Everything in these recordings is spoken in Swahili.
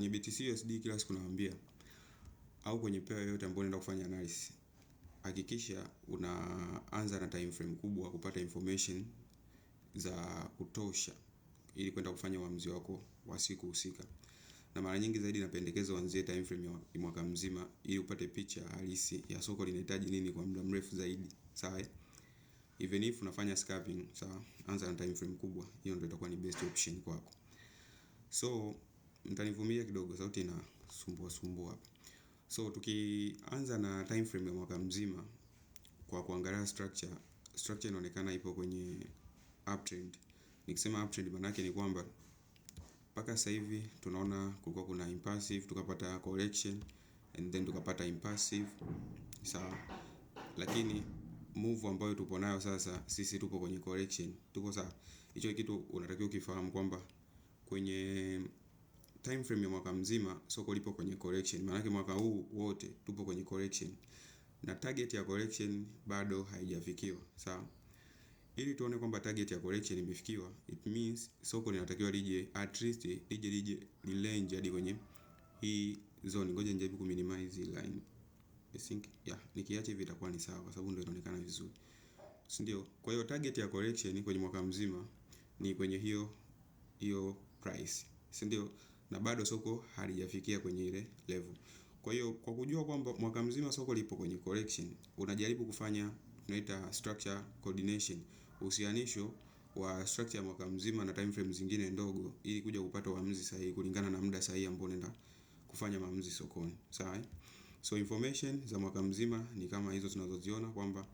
kwenye BTC USD kila siku nawaambia, au kwenye pair yoyote ambayo unaenda kufanya analysis, hakikisha unaanza na time frame kubwa kupata information za kutosha ili kwenda kufanya uamuzi wako wa siku husika. Na mara nyingi zaidi napendekeza uanzie time frame ya mwaka mzima ili upate picha halisi ya soko linahitaji nini kwa muda mrefu zaidi. Sawa? Even if unafanya scalping, sawa, anza na time frame kubwa. Hiyo ndio itakuwa ni best option kwako. So, mtanivumilia kidogo, sauti inasumbua hapa. So, tukianza na time frame ya mwaka mzima kwa kuangalia structure inaonekana ipo kwenye uptrend. Nikisema uptrend maana yake ni kwamba mpaka sasa hivi tunaona kulikuwa kuna impulsive, tukapata correction and then tukapata impulsive. Sawa. Lakini move ambayo tupo nayo sasa, sisi tupo kwenye correction. Tuko sawa. Hicho kitu unatakiwa ukifahamu kwamba kwenye time frame ya mwaka mzima soko lipo kwenye correction. Maana yake mwaka huu wote tupo kwenye correction. Na target ya correction bado haijafikiwa. Sawa. Ili tuone kwamba target ya correction imefikiwa, it means soko linatakiwa lije at least lije range hadi kwenye hii zone. Ngoja nijaribu ku minimize hii line. I think nikiacha hivi itakuwa ni sawa kwa sababu ndio inaonekana vizuri. Si ndio? Kwa hiyo target ya correction kwenye mwaka mzima ni kwenye hiyo price. Si ndio? Na bado soko halijafikia kwenye ile level. Kwa hiyo kwa kujua kwamba mwaka mzima soko lipo kwenye correction, unajaribu kufanya tunaita structure coordination, uhusianisho wa structure ya mwaka mzima na time frame zingine ndogo ili kuja kupata uamuzi sahihi kulingana na muda sahihi ambao unaenda kufanya maamuzi sokoni. Sawa? So information za mwaka mzima ni kama hizo tunazoziona kwamba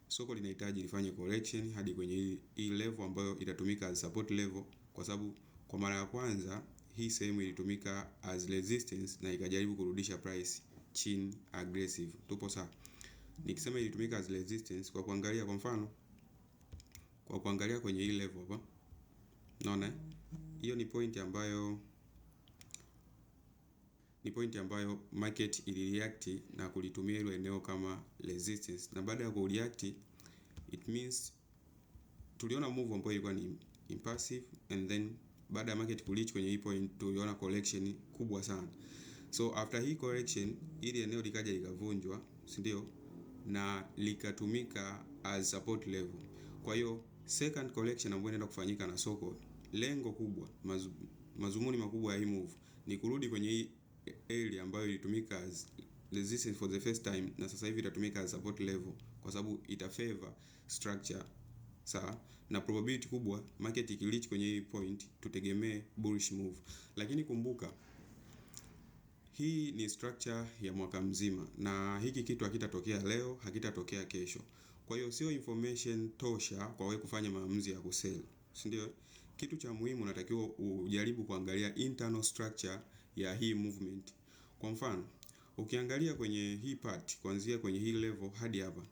soko linahitaji lifanye correction hadi kwenye hii level ambayo itatumika as support level, kwa sababu kwa mara ya kwanza hii sehemu ilitumika as resistance na ikajaribu kurudisha price chini aggressive. Tupo sawa? Nikisema ilitumika as resistance kwa kuangalia kwa mfano kwenye hii level hapa. Unaona? Hiyo ni point ambayo market ilireact na kulitumia hilo eneo kama resistance. Na baada ya kureact, it means tuliona move ambayo ilikuwa ni impulsive, and then baada ya market kureach kwenye hii point tuliona correction kubwa sana. So after hii correction ili eneo likaja likavunjwa, si ndio? Na likatumika as support level. Kwa hiyo second correction ambayo inaenda kufanyika na soko, lengo kubwa, mazumuni makubwa ya hii move ni kurudi kwenye hii area ambayo ilitumika as resistance for the first time, na sasa hivi itatumika as support level kwa sababu ita favor structure. Sawa? Na probability kubwa market ikireach kwenye hii point tutegemee bullish move. Lakini kumbuka hii ni structure ya mwaka mzima na hiki kitu hakitatokea leo, hakitatokea kesho. Kwa hiyo sio information tosha kwa wewe kufanya maamuzi ya kusell. Si ndio? Kitu cha muhimu unatakiwa ujaribu kuangalia internal structure ya hii movement. Kwa mfano, ukiangalia kwenye hii part kuanzia kwenye hii level hadi hapa,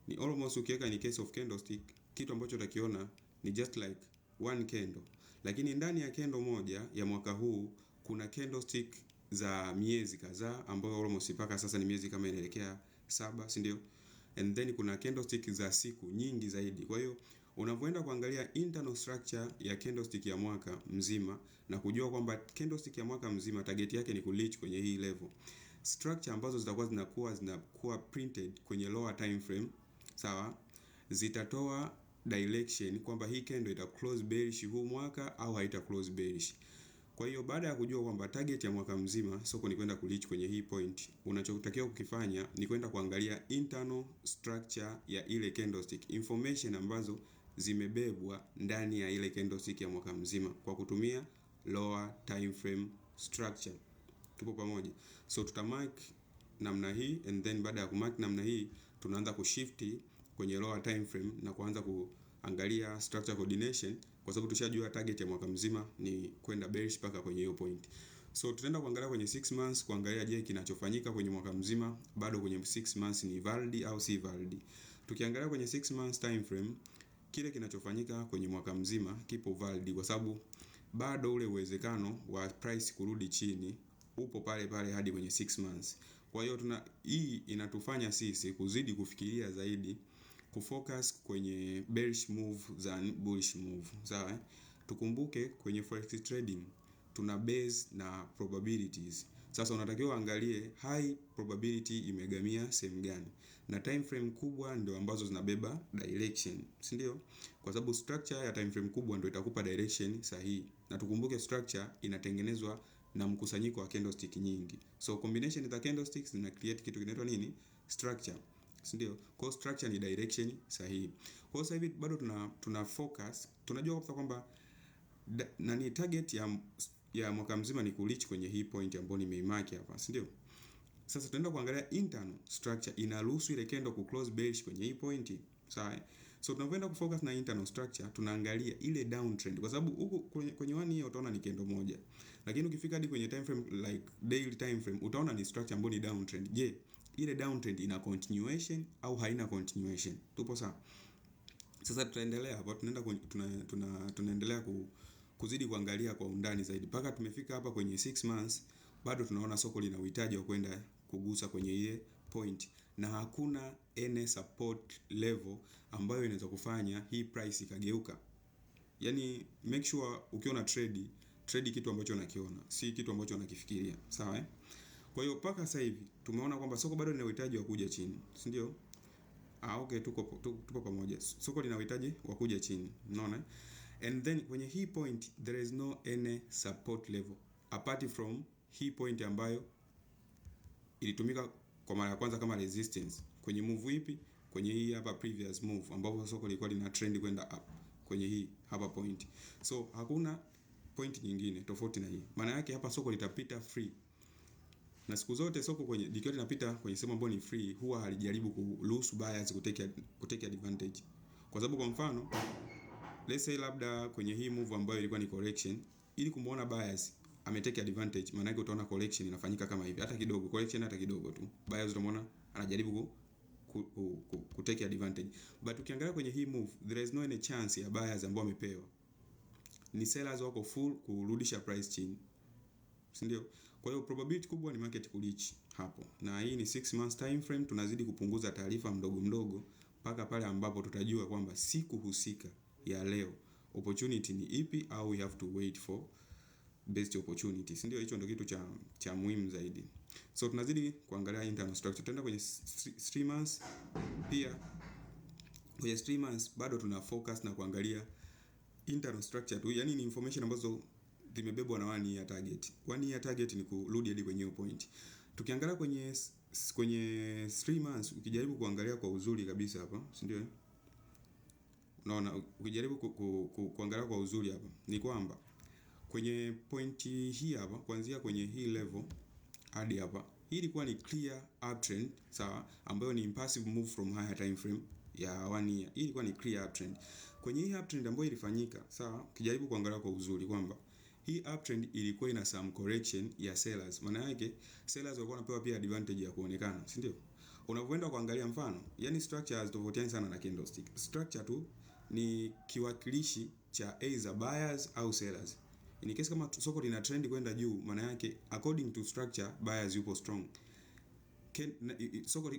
ni almost ukiweka ni case of candlestick, kitu ambacho utakiona ni just like one candle. Lakini ndani ya candle moja ya mwaka huu kuna candlestick za miezi kadhaa ambayo almost mpaka sasa ni miezi kama inaelekea 7, si ndio? And then kuna candlestick za siku nyingi zaidi. Kwa hiyo unapoenda kuangalia internal structure ya candlestick ya mwaka mzima na kujua kwamba candlestick ya mwaka mzima target yake ni kureach kwenye hii level, structure ambazo zinakuwa printed kwenye lower time frame, sawa, zitatoa direction kwamba hii candle ita close bearish huu mwaka au haita close bearish. Kwa hiyo baada ya kujua kwamba target ya mwaka mzima soko ni kwenda kureach kwenye hii point, unachotakiwa kukifanya ni kwenda kuangalia internal structure ya ile candlestick, information ambazo zimebebwa ndani ya ile candlestick ya mwaka mzima kwa kutumia lower time frame structure. Tupo pamoja? So tutamark namna hii, and then baada ya kumark namna hii tunaanza kushift kwenye lower time frame na kuanza kuangalia structure coordination, kwa sababu tushajua target ya mwaka mzima ni kwenda bearish paka kwenye hiyo point. So tutaenda kuangalia kwenye 6 months kuangalia je, kinachofanyika kwenye mwaka mzima bado kwenye 6 months ni valid au si valid. Tukiangalia kwenye 6 months time frame, kile kinachofanyika kwenye mwaka mzima kipo valid kwa sababu bado ule uwezekano wa price kurudi chini upo pale pale hadi kwenye 6 months. Kwa hiyo hii inatufanya sisi kuzidi kufikiria zaidi, kufocus kwenye bearish move za bullish move. Sawa? Tukumbuke kwenye forex trading tuna base na probabilities. Sasa unatakiwa angalie high probability imegamia sehemu gani, na time frame kubwa ndio ambazo zinabeba direction, si ndio? Kwa sababu structure ya time frame kubwa ndio itakupa direction sahihi, na tukumbuke structure inatengenezwa na mkusanyiko wa candlestick nyingi, so combination za candlesticks zina create kitu kinaitwa nini? Structure, si ndio? Kwa structure ni direction sahihi. Kwa sasa hivi bado tuna focus, tunajua kwamba nani target ya mwaka mzima ni kureach kwenye hii point ambayo nimeimark hapa, si ndio? Sasa tunaenda kuangalia internal structure inaruhusu ile candle ku close bearish kwenye hii point, sawa? So tunapoenda kufocus na internal structure, tunaangalia ile downtrend, kwa sababu huku kwenye 1 year utaona ni candle moja, lakini ukifika hadi kwenye time frame like daily time frame utaona ni structure ambayo ni downtrend. Je, ile downtrend ina continuation au haina continuation? Tupo sawa? Sasa tutaendelea hapo, tunaendelea kuzidi kuangalia kwa undani zaidi mpaka tumefika hapa kwenye 6 months. Bado tunaona soko lina uhitaji wa kwenda kugusa kwenye ile point, na hakuna any support level ambayo inaweza kufanya hii price ikageuka. Yani make sure ukiona trade kitu ambacho unakiona, si kitu ambacho unakifikiria, sawa eh? Kwa hiyo mpaka sasa hivi tumeona kwamba soko bado lina uhitaji wa kuja chini, si ndio? Okay, tuko pamoja. Soko lina uhitaji wa kuja chini, unaona? And then kwenye hii point there is no any support level apart from hii point ambayo ilitumika kwa mara ya kwanza kama resistance. Kwenye move ipi? Kwenye hii hapa previous move ambapo soko lilikuwa lina trend kwenda up kwenye hii hapa point. So hakuna point nyingine tofauti na hii. Maana yake hapa soko litapita free. Na siku zote soko kwenye likiwa linapita kwenye sehemu ambayo ni free, huwa halijaribu kuruhusu buyers kutake advantage. Kwa sababu kwa mfano, let's say labda kwenye hii move ambayo ilikuwa ni correction, ili kumuona buyers ametake advantage, maana yake utaona correction inafanyika kama hivi, hata kidogo correction, hata kidogo tu buyers utamwona anajaribu kutake advantage. But ukiangalia kwenye hii move there is no any chance ya buyers ambao wamepewa, ni sellers wako full kurudisha price chini, si ndio? Kwa hiyo probability kubwa ni market kureach hapo, na hii ni 6 months time frame. Tunazidi kupunguza taarifa mdogo mdogo mpaka pale ambapo tutajua kwamba siku husika ya leo opportunity ni ipi, au we have to wait for best opportunity, si ndio? Hicho ndio kitu cha muhimu zaidi. So tunazidi kuangalia internal structure. Tutaenda kwenye 3 months pia. Kwenye 3 months bado tuna focus na kuangalia internal structure tu, yani ni information ambazo zimebebwa na 1 year target. 1 year target ni kurudi hadi kwenye point. Tukiangalia kwenye 3 months, ukijaribu kuangalia kwa uzuri kabisa hapa, si ndio? Unaona, ukijaribu kuangalia kwa uzuri hapa ni kwamba kwenye point hii hapa, kuanzia kwenye hii level hadi hapa, hii ilikuwa ni clear uptrend, sawa, ambayo ni impulsive move from higher time frame ya 1 year. Hii ilikuwa ni clear uptrend. Kwenye hii uptrend ambayo ilifanyika, sawa, ukijaribu kuangalia kwa uzuri kwamba hii uptrend ilikuwa ina some correction ya sellers. Maana yake sellers walikuwa wanapewa pia advantage ya kuonekana, si ndio? Unapoenda kuangalia mfano, yani structure hazitofautiani sana na candlestick. Structure tu ni kiwakilishi cha either buyers au sellers. In case kama soko lina trend kwenda juu, maana yake according to structure buyers yupo strong. Soko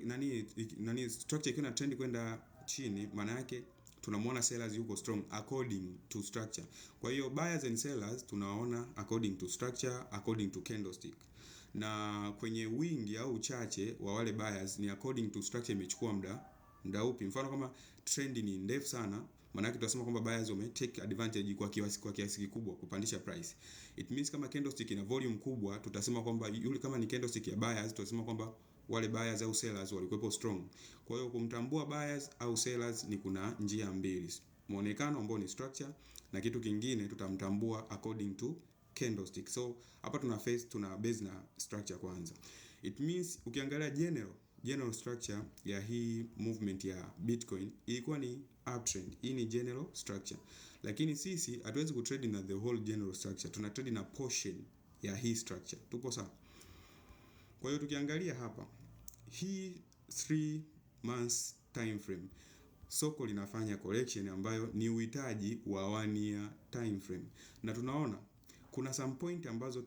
nani structure ikiwa na trend kwenda chini, maana yake tunamwona sellers yuko strong according to structure. Kwa hiyo buyers and sellers tunaona according to structure, according to candlestick. Na kwenye wingi au uchache wa wale buyers ni according to structure imechukua muda upi. Mfano kama trend ni ndefu sana, maana yake tunasema kwamba buyers wame take advantage kwa kiasi kikubwa kupandisha price. It means kama candlestick ina volume kubwa, tutasema kwamba yule, kama ni candlestick ya buyers, tutasema kwamba wale buyers au sellers walikuwepo strong. Kwa hiyo kumtambua buyers au sellers ni kuna njia mbili, muonekano ambao ni structure, na kitu kingine tutamtambua according to candlestick. So hapa tuna base na structure kwanza. It means ukiangalia general structure ya hii movement ya Bitcoin ilikuwa ni uptrend. Hii ni general structure. Lakini sisi hatuwezi kutrade na the whole general structure. Tuna trade na portion ya hii structure. Tupo sawa? Kwa hiyo tukiangalia hapa, hii 3 months time frame, soko linafanya correction ambayo ni uhitaji wa 1 year time frame. Na tunaona kuna some point ambazo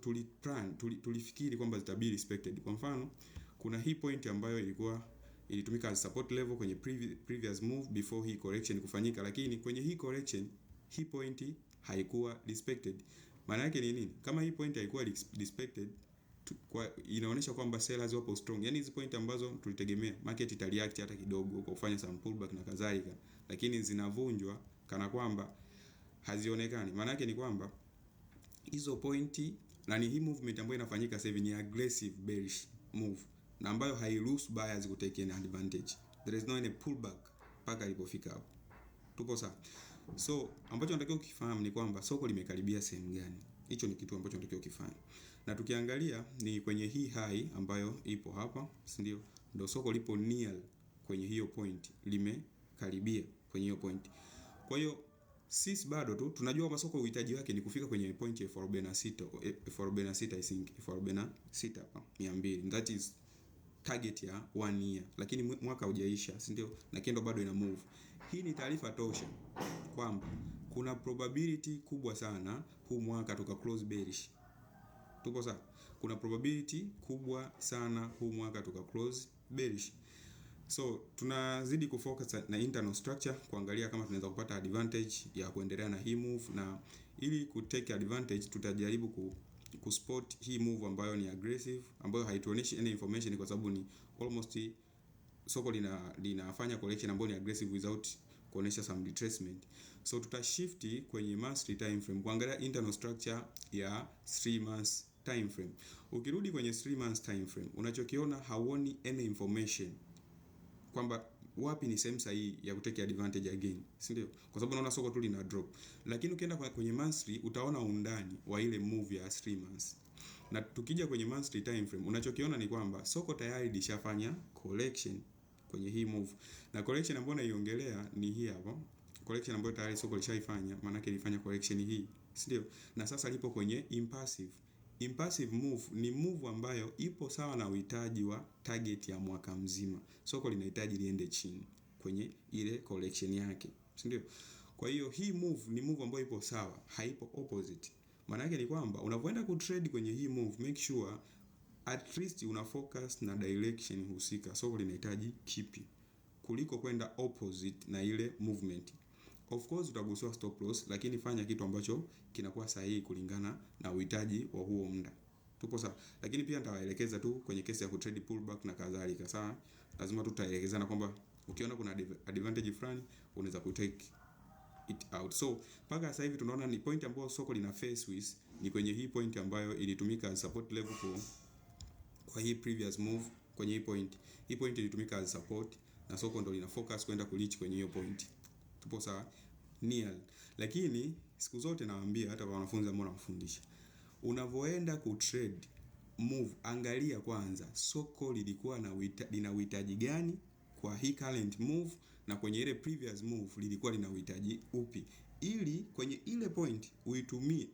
tulifikiri kwamba zitabidi respected. Kwa mfano, kuna hii point ambayo ilitumika as support level kwenye previous move before hii correction kufanyika, lakini kwenye hii correction hii point haikuwa respected. Maana yake ni nini? Kama hii point haikuwa respected, inaonyesha kwamba sellers wapo strong. Yaani hizi point ambazo tulitegemea market itareact hata kidogo kwa kufanya some pullback na kadhalika, lakini zinavunjwa kana kwamba hazionekani. Maana yake ni kwamba hizo pointi na ni hii movement ambayo inafanyika sasa hivi ni aggressive bearish move na ambayo hairuhusu buyers kutake an advantage. There is no any pullback mpaka ilipofika hapo. Tupo sawa? So ambacho nataka ukifahamu ni kwamba soko limekaribia sehemu gani. Hicho ni kitu ambacho nataka ukifahamu. Na tukiangalia ni kwenye hii high ambayo ipo hapa, si ndio? Ndio soko lipo near kwenye hiyo point, limekaribia kwenye hiyo point. Kwa hiyo sisi bado tu tunajua kwamba soko uhitaji wake ni kufika kwenye point ya 46 I think 46 hapa 200. That is target ya 1 year, lakini mwaka hujaisha, si ndio? Na kendo bado ina move. Hii ni taarifa tosha kwamba kuna probability kubwa sana huu mwaka tuka close bearish. Tupo sawa? Kuna probability kubwa sana huu mwaka tuka close bearish. So tunazidi kufocus na internal structure kuangalia kama tunaweza kupata advantage ya kuendelea na hii move, na ili kutake advantage tutajaribu kuspot hii move ambayo ni aggressive, ambayo haituonyeshi any information kwa sababu ni almost soko linafanya correction ambayo ni aggressive without kuonesha some retracement. So tutashift kwenye monthly time frame kuangalia internal structure ya 3 months time frame. Ukirudi kwenye 3 months time frame, unachokiona hauoni any information kwamba wapi ni sehemu sahihi ya kutake advantage again, si ndio? Kwa sababu unaona soko tu lina drop. Lakini ukienda kwenye monthly utaona undani wa ile move ya 3 months. Na tukija kwenye monthly time frame, unachokiona ni kwamba soko tayari lishafanya correction kwenye hii move. Na correction ambayo naiongelea ni hii hapa. Correction ambayo tayari soko lishaifanya, maana yake ilifanya correction hii, si ndio? Na sasa lipo kwenye impassive. Impassive move ni move ambayo ipo sawa na uhitaji wa target ya mwaka mzima. Soko linahitaji liende chini kwenye ile correction yake, si ndio? Kwa hiyo hii move ni move ambayo ipo sawa, haipo opposite. Maana yake ni kwamba unapoenda kutrade kwenye hii move, make sure at least una focus na direction husika. Soko linahitaji kipi kuliko kwenda opposite na ile movement. Of course utaguswa stop loss, lakini fanya kitu ambacho kinakuwa sahihi kulingana na uhitaji wa huo muda. Tupo sawa? Lakini pia nitawaelekeza tu kwenye kesi ya kutrade pullback na kadhalika. Sawa? Lazima tutaelekezana kwamba ukiona kuna advantage fulani unaweza kutake it out. So mpaka sasa hivi tunaona ni point ambayo soko lina face with ni kwenye hii point ambayo ilitumika as support level kwa hii previous move. Kwenye hii point ilitumika as support na soko ndo lina focus kwenda kureach kwenye hiyo point. Tupo sawa? Near. Lakini siku zote nawaambia hata kwa wanafunzi ambao nawafundisha, unavoenda kutrade move, angalia kwanza soko lilikuwa lina uhitaji gani kwa hii current move, na kwenye ile previous move lilikuwa lina uhitaji upi, ili kwenye ile point uitumie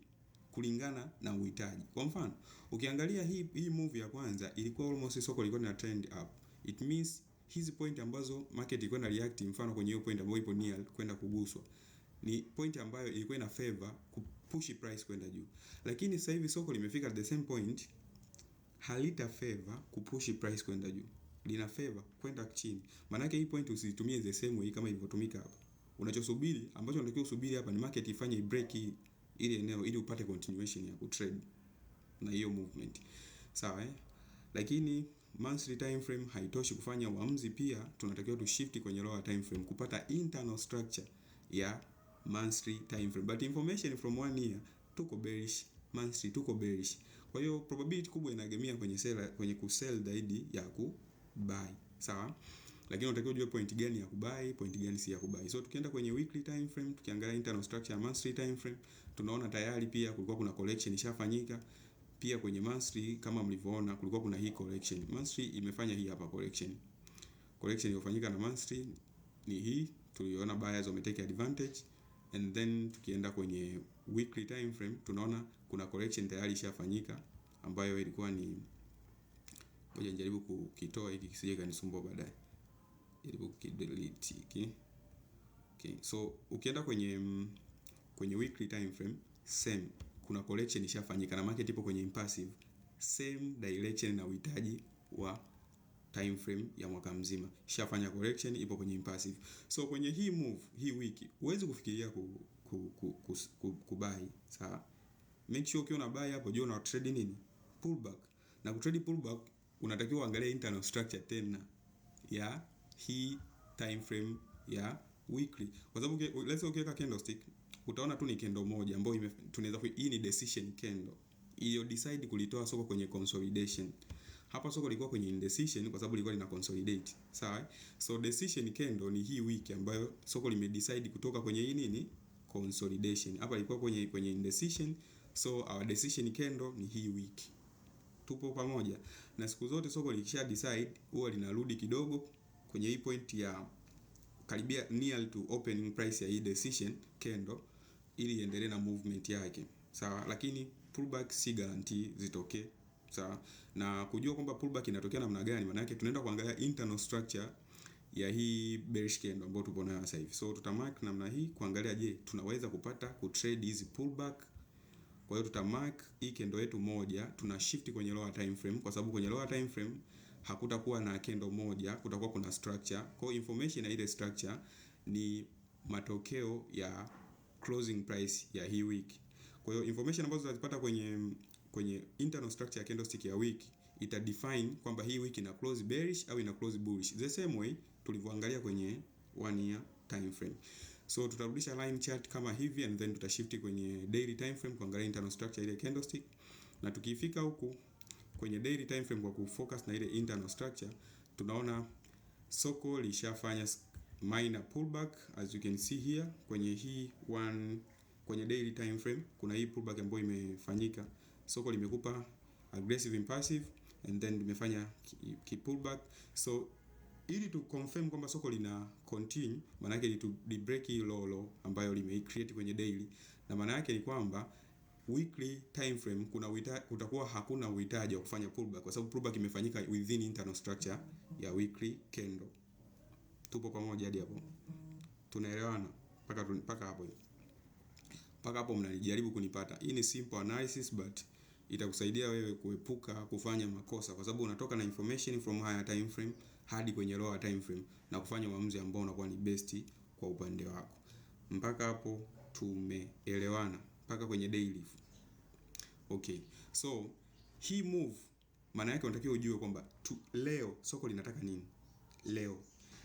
kulingana na uhitaji. Kwa mfano, ukiangalia hii move ya kwanza ilikuwa almost soko lilikuwa lina trend up. It means hizi point ambazo market ilikuwa na react, mfano kwenye hiyo point ambayo ipo near kwenda kuguswa, ni point ambayo ilikuwa ina favor kupush price kwenda juu. Lakini sasa hivi soko limefika at the same point, halita favor kupush price kwenda juu, lina favor kwenda chini. Maana yake hii point usitumie the same way kama ilivyotumika hapa. Unachosubiri, ambacho unatakiwa usubiri hapa ni market ifanye break ile eneo ili upate continuation ya kutrade na hiyo movement. Sawa Lakini monthly time frame haitoshi kufanya uamuzi, pia tunatakiwa tu shift kwenye lower time frame kupata internal structure ya monthly time frame. But information from 1 year tuko bearish, monthly tuko bearish. Kwa hiyo probability kubwa inaegemea kwenye kusell zaidi ya kubuy. Sawa? Lakini unatakiwa ujue point gani ya kubuy, point gani si ya kubuy. So tukienda kwenye weekly time frame, tukiangalia internal structure ya monthly time frame, tunaona tayari pia kulikuwa kuna collection ishafanyika. Pia kwenye monthly kama mlivyoona kulikuwa kuna hii collection. Monthly imefanya hii hapa collection. Collection iliyofanyika na monthly ni hii, tuliona buyers wametake advantage. And then tukienda kwenye weekly time frame tunaona kuna collection tayari ishafanyika ambayo ilikuwa ni, ngoja nijaribu kukitoa ili kisije kanisumbua baadaye. Jaribu kudelete hiki. Okay, so ukienda kwenye weekly time frame same, kuna collection ishafanyika na market ipo kwenye impassive, same direction na uhitaji wa time frame ya mwaka mzima. Ishafanya correction, ipo kwenye impassive. So kwenye hii move, hii wiki, huwezi kufikiria kubuy, sawa? make sure ukiwa na buy hapo jua una trade nini, pullback. Na kutrade pullback unatakiwa uangalie internal structure tena ya hii time frame ya weekly, kwa sababu let's say ukiweka candlestick utaona tu ni candle moja ambayo tunaweza, hii ni decision candle iliyo decide kulitoa soko kwenye consolidation. Hapa soko lilikuwa kwenye indecision kwa sababu lilikuwa lina consolidate, sawa. So decision candle ni hii wiki ambayo soko limedecide kutoka kwenye hii nini, consolidation. Hapa ilikuwa kwenye indecision, so our decision candle ni hii wiki. Tupo pamoja? Na siku zote soko likisha decide huwa linarudi kidogo kwenye hii point ya karibia near to opening price ya hii decision candle ili iendelee na movement yake, sawa. Lakini pullback si guarantee zitokee, sawa. Na kujua kwamba pullback inatokea namna gani, maana yake tunaenda kuangalia internal structure ya hii bearish candle ambayo tupo nayo sasa hivi. So tutamark namna hii kuangalia, je, tunaweza kupata kutrade hizi pullback. Kwa hiyo tutamark hii candle yetu moja, tuna shift kwenye lower time frame kwa sababu kwenye lower time frame hakutakuwa na candle moja, kutakuwa kuna structure. Kwa hiyo information ya ile structure ni matokeo ya closing price ya hii wiki. Kwa hiyo information ambazo tutazipata kwenye internal structure ya candlestick ya wiki ita define kwamba hii wiki ina close bearish au ina close bullish, the same way tulivyoangalia kwenye 1 year time frame. So tutarudisha line chart kama hivi and then tutashift kwenye daily time frame kuangalia internal structure ile candlestick, na tukifika huku kwenye daily time frame kwa kufocus na ile internal structure, tunaona soko lishafanya minor pullback as you can see here kwenye hii kwenye daily time frame kuna hii pullback ambayo imefanyika. Soko limekupa aggressive impulsive and then limefanya ki pullback. So ili tu confirm kwamba soko lina continue, maana yake ni break hii low ambayo limecreate kwenye daily, na maana yake ni kwamba weekly time frame kutakuwa hakuna uhitaji wa kufanya pullback kwa sababu pullback imefanyika within internal structure ya weekly candle. Tupo pamoja hadi hapo? Tunaelewana mpaka hapo? Mpaka hapo mnajaribu kunipata? Hii ni simple analysis but itakusaidia wewe kuepuka kufanya makosa kwa sababu unatoka na information from higher time frame hadi kwenye lower time frame na kufanya uamuzi ambao unakuwa ni best kwa upande wako. Mpaka hapo tumeelewana? Mpaka kwenye daily. Okay. So hii move maana yake unatakiwa ujue kwamba leo soko linataka nini. Leo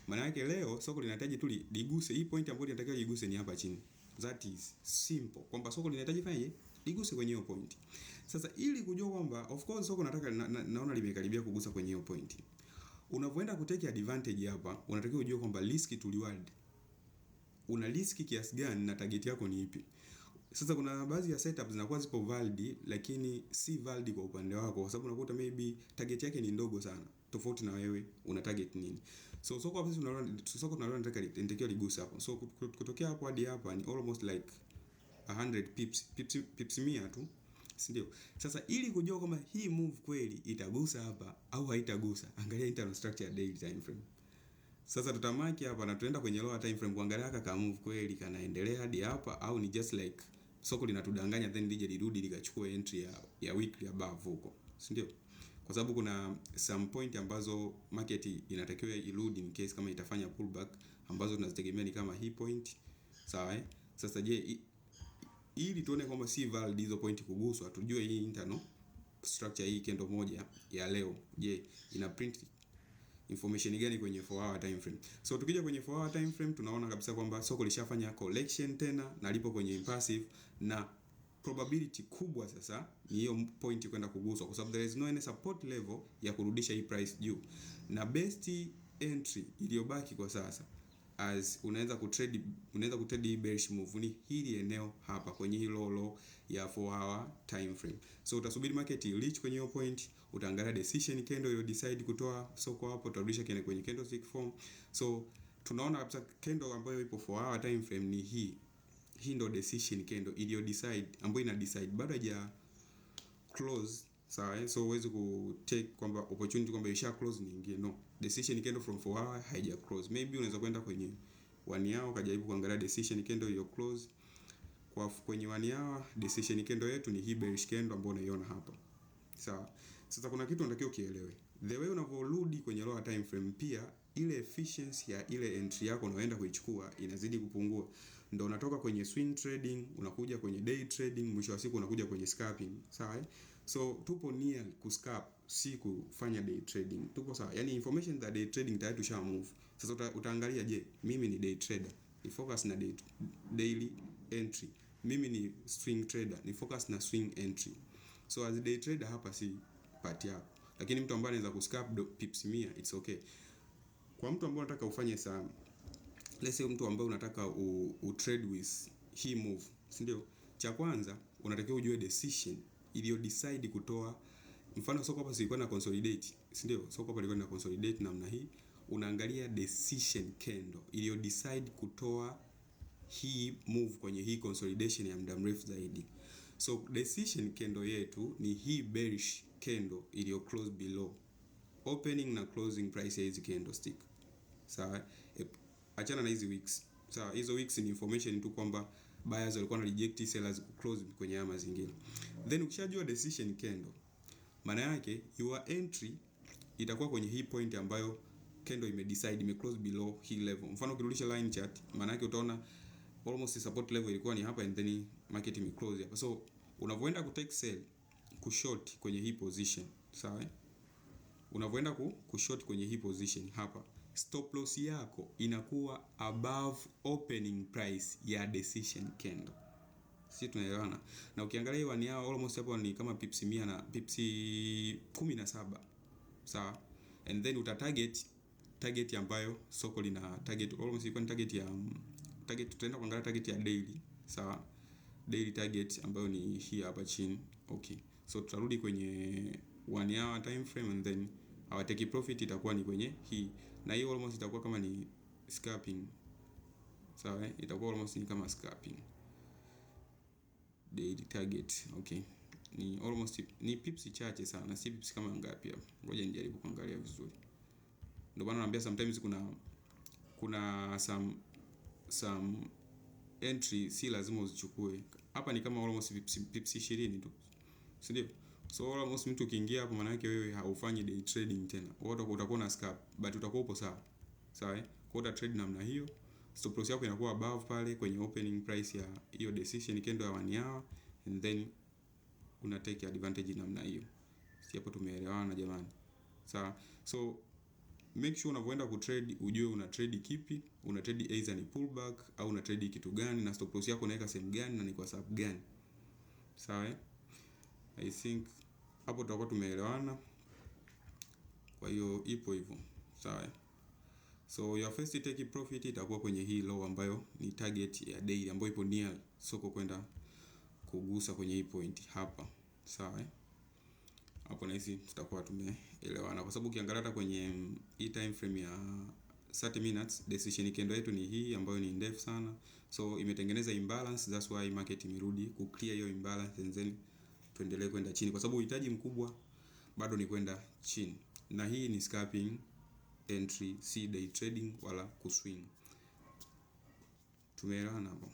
maana yake leo soko linahitaji tu liguse hii point ambayo linatakiwa liguse ni hapa chini. That is simple. Kwamba soko linahitaji fanye liguse kwenye hiyo point. Sasa ili kujua kwamba of course soko nataka naona limekaribia kugusa kwenye hiyo point. Unapoenda kutake advantage hapa, unatakiwa ujue kwamba risk to reward. Una risk kiasi gani na target yako ni ipi? Sasa kuna baadhi ya setups zinakuwa zipo valid lakini si valid kwa upande wako kwa sababu unakuta maybe target yake ni ndogo sana tofauti na wewe una target nini. So soko hapo tunaona nataka nitakiwa liguse hapo. So kutokea hapo hadi hapa ni almost like 100 pips 100 tu, si ndio? Sasa ili kujua kama hii move kweli itagusa hapa au haitagusa, angalia internal structure ya daily time frame. Sasa tutamaki hapa na tuenda kwenye lower time frame kuangalia kaka move kweli kanaendelea hadi hapa au ni just like soko linatudanganya then lije lirudi likachukua entry ya weekly above huko, si ndio? Kwa sababu kuna some point ambazo market inatakiwa irudi in case kama itafanya pullback ambazo tunazitegemea ni kama hii point, sawa. Sasa je, ili tuone kwamba si valid hizo point kuguswa, tujue hii internal structure hii candle moja ya leo, je, ina print information gani kwenye 4 hour time frame. So tukija kwenye 4 hour time frame tunaona kabisa kwamba soko lishafanya collection tena na lipo kwenye impulsive na probability kubwa sasa ni hiyo point kwenda kuguswa kwa sababu there is no any support level ya kurudisha hii price juu. Na best entry iliyobaki kwa sasa as unaweza kutrade hii bearish move ni hili eneo hapa kwenye hii low ya 4 hour time frame. So utasubiri market reach kwenye hiyo point, utaangalia decision candle iliyo decide kutoa soko hapo, utarudisha kwenye candlestick form. So tunaona kabisa candle ambayo ipo 4 hour time frame ni hii ndo decision candle iliyo decide ambayo ina decide bado haja close, sawa. So uweze ku take kwamba opportunity kwamba isha close nyingine, no, decision candle from 4 hour haija close. Maybe unaweza kwenda kwenye 1 hour kujaribu kuangalia decision candle iliyo close kwa kwenye 1 hour. Decision candle yetu ni hii bearish candle ambayo unaiona hapa, sawa. Sasa kuna kitu unatakiwa kielewe, the way unavyorudi kwenye lower time frame pia ile efficiency ya ile entry yako unaoenda kuichukua inazidi kupungua. ndio unatoka kwenye swing trading unakuja kwenye day trading, mwisho wa siku unakuja kwenye scalping. Sawa? So tupo near kuscalp, si kufanya day trading. Tupo sawa. Yaani information za day trading tayari tusha move. Sasa utaangalia, je, mimi ni day trader, ni focus na daily entry. Mimi ni swing trader, ni focus na swing entry. So as a day trader hapa si part yako. Lakini mtu ambaye anaweza kuscalp pips 100, it's okay. Kwa mtu ambaye unataka ufanye sana, let's say mtu ambaye unataka trade with hii move, si ndio? Cha kwanza unatakiwa ujue decision iliyo decide kutoa, mfano soko hapa silikuwa na consolidate, si ndio? Soko hapa ilikuwa na consolidate namna hii, unaangalia decision candle iliyo decide kutoa hii move kwenye hii consolidation ya muda mrefu zaidi. So decision candle yetu ni hii bearish candle iliyo close below opening na closing price ya hizi candlestick. Sawa? Achana na hizi wicks. Sawa, hizo wicks ni information tu kwamba buyers walikuwa na reject, sellers close kwenye haya mazingira. Then ukishajua decision candle, maana yake your entry itakuwa kwenye hii point ambayo candle ime close below hii level. Mfano ukirudisha line chart, maana yake utaona almost support level ilikuwa ni hapa and then market ime close hapa. So unavoenda ku take sell, ku short kwenye hii position, sawa? Unavoenda ku short kwenye hii position hapa, stop loss yako inakuwa above opening price ya decision candle. Sisi tunaelewana? Na ukiangalia hiyo ni yao almost hapo ni kama pips 100 na pips 17. Sawa? And then uta target ambayo soko lina target almost ilikuwa ni target tutaenda kuangalia target ya daily. Sawa? Daily target ambayo ni hii hapa chini. Okay. So tutarudi kwenye 1 hour time frame and then our take profit itakuwa ni kwenye hii. Na hiyo almost itakuwa kama ni scalping. Sawa? Itakuwa almost ni kama scalping. Daily target. Okay. Ni almost ni pips chache sana, si pips kama ngapi hapa. Ngoja nijaribu kuangalia vizuri. Ndio maana naambia sometimes kuna some entry si lazima uzichukue. Hapa ni kama almost pips 20 tu. Si ndio? So almost mtu ukiingia hapo maana yake wewe haufanyi day trading tena. Wewe utakuwa na scalp, but utakuwa upo sawa. Sawa? Kwa uta trade namna hiyo. Stop loss yako inakuwa above pale kwenye opening price ya hiyo decision candle ya 1 hour and then una take advantage namna hiyo. Si hapo tumeelewana jamani? Sawa? So make sure unavoenda ku trade ujue una trade kipi, una trade either ni pullback au una trade kitu gani na stop loss yako unaweka sehemu gani na ni kwa sababu gani. Sawa? I think hapo tutakuwa tumeelewana. Kwa hiyo ipo hivyo. Sawa? So your first take profit itakuwa kwenye hii low ambayo ni target ya daily ambayo ipo near soko kwenda kugusa kwenye hii point hapa. Sawa? Hapo na hizi tutakuwa tumeelewana kwa sababu ukiangalia hata kwenye hii time frame ya 30 minutes decision candle yetu ni hii ambayo ni ndefu sana. So imetengeneza imbalance, that's why market imerudi ku clear hiyo imbalance and then tuendelee kwenda chini kwa sababu uhitaji mkubwa bado ni kwenda chini. Na hii ni scalping entry, si day trading wala kuswing. Tumeelewana hapo?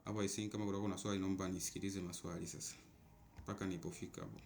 Hapo I think kama kuna swali naomba nisikilize maswali sasa mpaka nilipofika hapo.